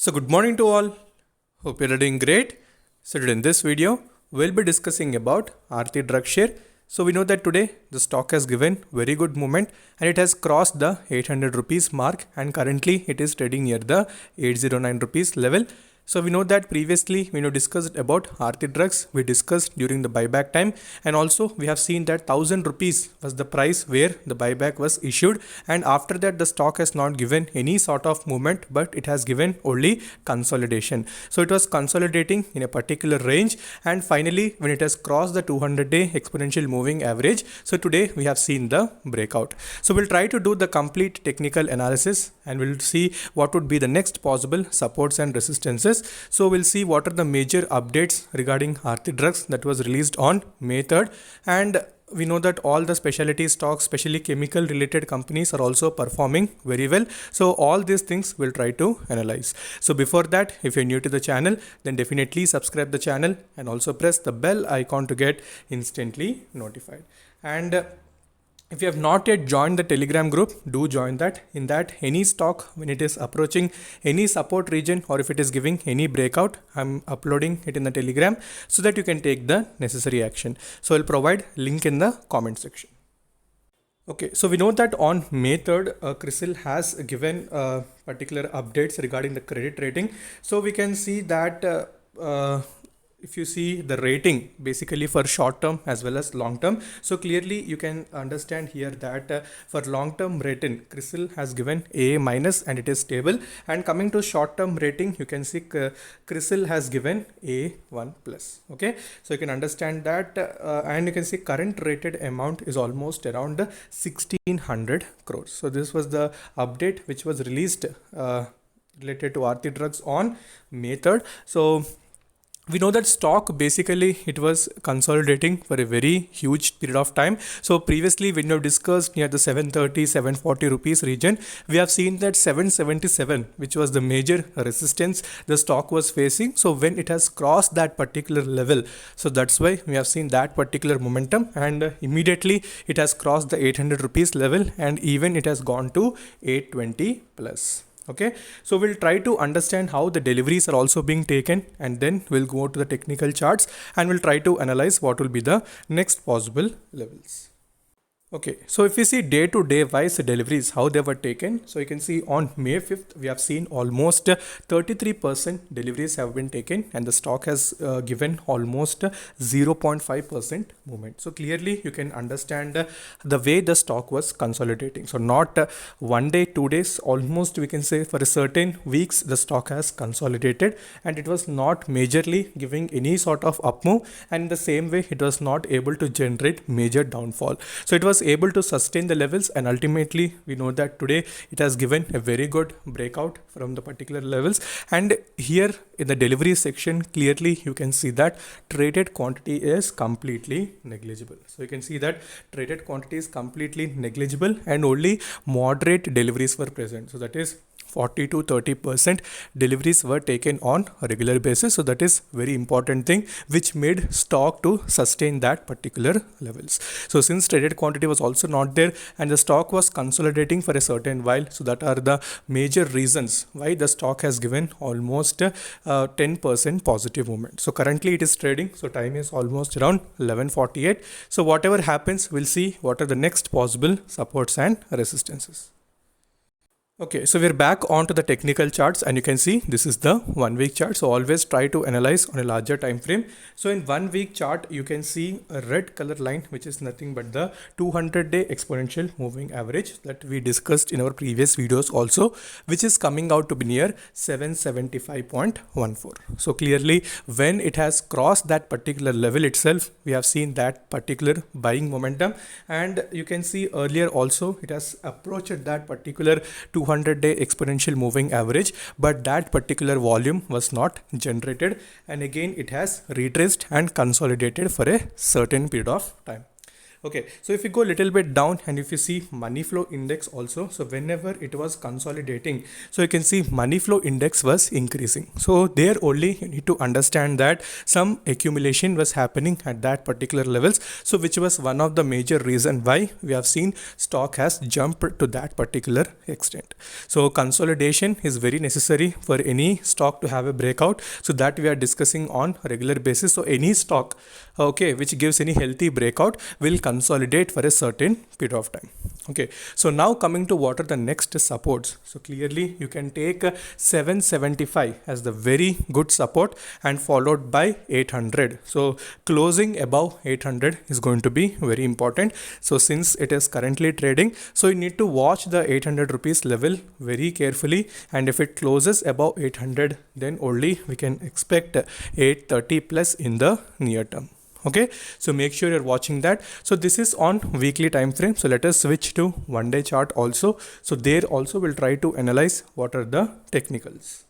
So good morning to all. Hope you're doing great. So today in this video, we'll be discussing about Aarti Drug Share. So we know that today the stock has given very good movement and it has crossed the 800 rupees mark and currently it is trading near the 809 rupees level. So we know that previously we discussed about Aarti Drugs, we discussed during the buyback time, and also we have seen that 1000 rupees was the price where the buyback was issued, and after that the stock has not given any sort of movement but it has given only consolidation. So it was consolidating in a particular range and finally when it has crossed the 200-day exponential moving average, so today we have seen the breakout. So we'll try to do the complete technical analysis and we'll see what would be the next possible supports and resistances. So we'll see what are the major updates regarding Aarti Drugs that was released on May 3rd, and we know that all the specialty stocks, especially chemical related companies, are also performing very well. So all these things we'll try to analyze. So before that, if you're new to the channel, then definitely subscribe the channel and also press the bell icon to get instantly notified. And if you have not yet joined the Telegram group, do join that. In that, any stock, when it is approaching any support region or if it is giving any breakout, I'm uploading it in the Telegram so that you can take the necessary action. So I'll provide link in the comment section. Okay, so we know that on May 3rd, CRISIL has given particular updates regarding the credit rating. So we can see that if you see the rating basically for short term as well as long term, so clearly you can understand here that for long term rating CRISIL has given A minus and it is stable, and coming to short term rating you can see CRISIL has given A1 plus. Okay, so you can understand that and you can see current rated amount is almost around 1600 crores. So this was the update which was released related to Aarti Drugs on May 3rd. So we know that stock basically it was consolidating for a very huge period of time. So previously when we have discussed near the 730 740 rupees region, we have seen that 777, which was the major resistance the stock was facing. So when it has crossed that particular level, so that's why we have seen that particular momentum, and immediately it has crossed the 800 rupees level and even it has gone to 820 plus. Okay, so we'll try to understand how the deliveries are also being taken, and then we'll go to the technical charts and we'll try to analyze what will be the next possible levels. Okay, so if we see day to day wise deliveries, how they were taken, so you can see on May 5th, we have seen almost 33% deliveries have been taken and the stock has given almost 0.5% movement. So clearly you can understand the way the stock was consolidating. So not 1 day, 2 days, almost we can say for a certain weeks, the stock has consolidated and it was not majorly giving any sort of up move, and in the same way, it was not able to generate major downfall. So it was able to sustain the levels, and ultimately we know that today it has given a very good breakout from the particular levels. And here in the delivery section, clearly you can see that traded quantity is completely negligible. So you can see that traded quantity is completely negligible and only moderate deliveries were present. So that is 40 to 30% deliveries were taken on a regular basis. So that is very important thing which made stock to sustain that particular levels. So since traded quantity was also not there and the stock was consolidating for a certain while, so that are the major reasons why the stock has given almost 10% positive movement. So currently it is trading, so time is almost around 11:48. So whatever happens, we'll see what are the next possible supports and resistances. Okay, so we're back onto the technical charts and you can see this is the 1 week chart. So always try to analyze on a larger time frame. So in 1 week chart, you can see a red color line, which is nothing but the 200-day exponential moving average that we discussed in our previous videos also, which is coming out to be near 775.14. So clearly when it has crossed that particular level itself, we have seen that particular buying momentum, and you can see earlier also it has approached that particular 200-day exponential moving average, but that particular volume was not generated, and again it has retraced and consolidated for a certain period of time. Okay, so if you go a little bit down and if you see money flow index also, so whenever it was consolidating, so you can see money flow index was increasing. So there only you need to understand that some accumulation was happening at that particular levels, so which was one of the major reason why we have seen stock has jumped to that particular extent. So consolidation is very necessary for any stock to have a breakout, so that we are discussing on a regular basis. So any stock, okay, which gives any healthy breakout will consolidate for a certain period of time. Okay, so now coming to what are the next supports. So clearly you can take 775 as the very good support and followed by 800. So closing above 800 is going to be very important. So since it is currently trading, so you need to watch the 800 rupees level very carefully, and if it closes above 800, then only we can expect 830 plus in the near term. Okay, so make sure you're watching that. So this is on weekly time frame. So let us switch to 1 day chart also. So there also we'll try to analyze what are the technicals.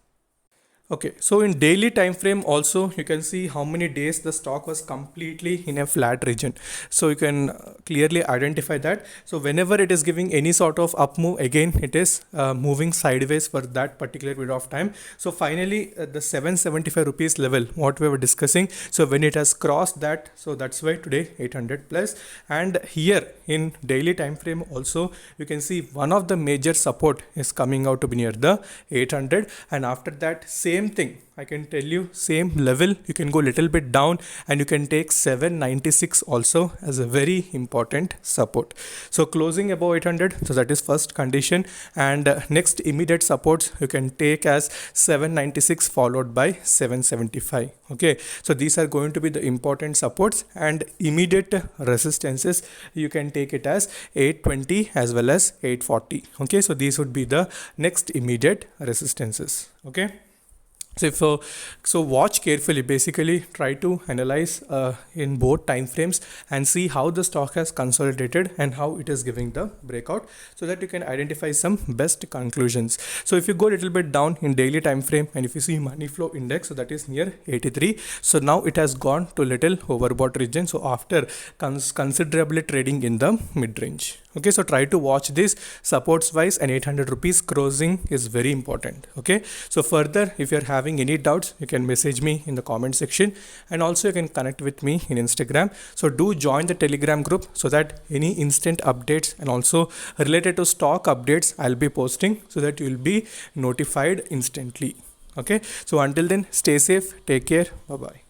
Okay, so in daily time frame also you can see how many days the stock was completely in a flat region. So you can clearly identify that. So whenever it is giving any sort of up move, again it is moving sideways for that particular period of time. So finally the 775 rupees level what we were discussing, so when it has crossed that, so that's why today 800 plus. And here in daily time frame also you can see one of the major support is coming out to be near the 800, and after that same thing I can tell you, same level you can go little bit down and you can take 796 also as a very important support. So closing above 800, so that is first condition, and next immediate supports you can take as 796 followed by 775. Okay, so these are going to be the important supports, and immediate resistances you can take it as 820 as well as 840. Okay, so these would be the next immediate resistances. Okay, so watch carefully, basically try to analyze in both time frames and see how the stock has consolidated and how it is giving the breakout, so that you can identify some best conclusions. So if you go a little bit down in daily time frame and if you see money flow index, so that is near 83, so now it has gone to little overbought region, so after considerably trading in the mid range. Okay, so try to watch this supports wise, and 800 rupees crossing is very important. Okay, so further if you're having any doubts you can message me in the comment section, and also you can connect with me in Instagram. So do join the Telegram group so that any instant updates and also related to stock updates I'll be posting, so that you'll be notified instantly. Okay, so until then, stay safe, take care, bye bye.